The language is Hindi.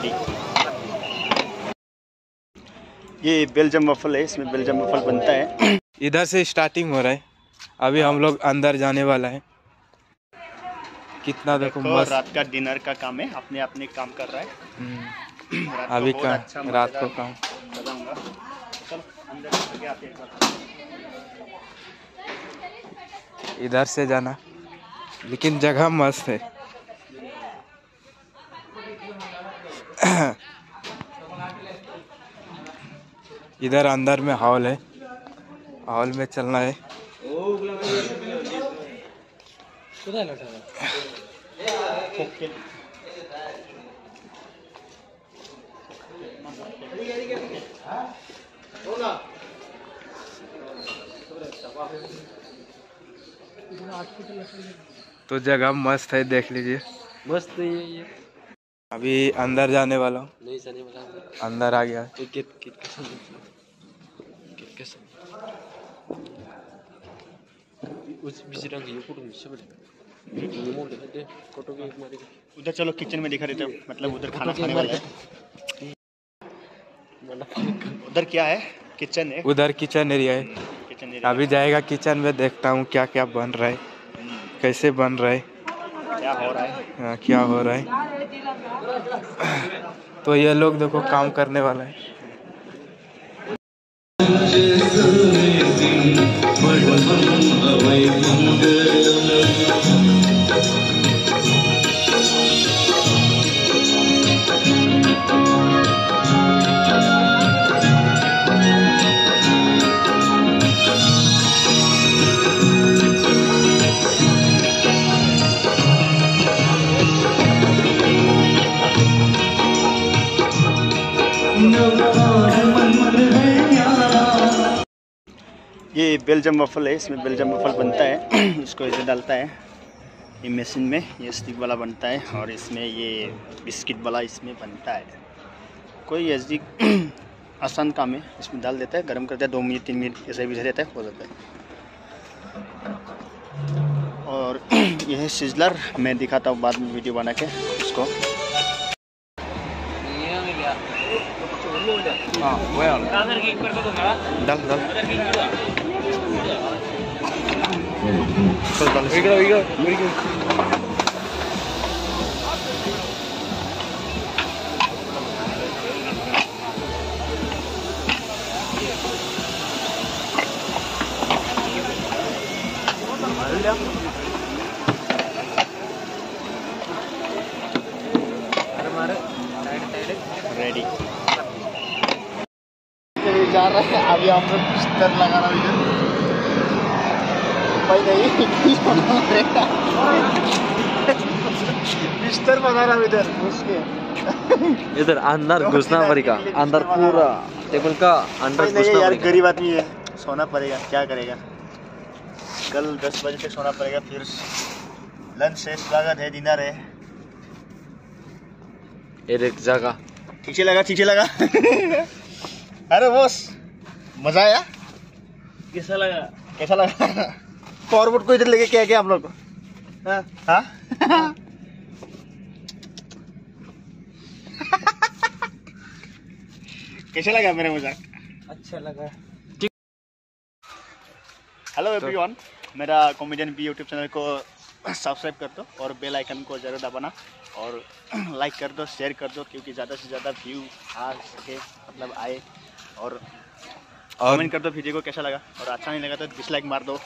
रेडी। ये बेल्जियम वफल है, इसमें बेल्जियम वफल बनता है। इधर से स्टार्टिंग हो रहा है, अभी हम लोग अंदर जाने वाला है। कितना देखो मस्त। रात का डिनर का काम है, अपने अपने काम कर रहा है। अभी का रात को काम। इधर से जाना, लेकिन जगह मस्त है। इधर अंदर में हॉल है, हॉल में चलना है। तो जगह मस्त है, देख लीजिए। मस्त है ये। अभी अंदर जाने वाला हूँ। नहीं जाने वाला, अंदर आ गया। उधर चलो, किचन में दिखा देते, मतलब उधर खाना खाने वाला है। उधर क्या है? किचन है। उधर किचन एरिया है। Kitchen area. अभी जाएगा किचन में, देखता हूँ क्या क्या बन रहा है, कैसे बन रहा है, क्या हो रहा है। हाँ, क्या हो रहा है। तो ये लोग देखो काम करने वाला है। ये बेल्जियम वफल है, इसमें बेल्जियम वफल बनता है। इसको इधर डालता है ये मशीन में, ये स्टिक वाला बनता है, और इसमें ये बिस्किट वाला इसमें बनता है। कोई ऐसी आसान काम है, इसमें डाल देता है, गर्म करता है, 2 मिनट 3 मिनट ऐसे भी देता है, हो जाता है। और यह है सिजलर, मैं दिखाता हूँ बाद में वीडियो बना के इसको। हाँ, डाल रेडी। जा रहे हैं अभी हम लोग, बिस्तर लगा रहा हूँ बिस्तर बना रहा हूँ इधर घुस के। इधर अंदर घुसना पड़ेगा, अंदर पूरा टेबल का अंदर घुसना यार, पड़ेगा। गरीब आदमी है, सोना पड़ेगा, क्या करेगा। कल 10 बजे तक सोना पड़ेगा, फिर लंच है, स्वागत है, डिनर है। एक जगह ठीक से लगा, ठीक से लगा। अरे बॉस, मजा आया? कैसा लगा? कैसा लगा? फॉरवर्ड को इधर लेके क्या क्या आप लोग को? हाँ? कैसा लगा मेरा मजाक? अच्छा लगा। हेलो एवरीवन, मेरा कॉमेडियन बी यूट्यूब चैनल को सब्सक्राइब कर दो और बेल आइकन को ज़रूर दबाना, और लाइक कर दो, शेयर कर दो, क्योंकि ज़्यादा से ज़्यादा व्यू आ सके, मतलब आए। और कमेंट कर दो वीडियो को कैसा लगा, और अच्छा नहीं लगा तो डिसलाइक मार दो।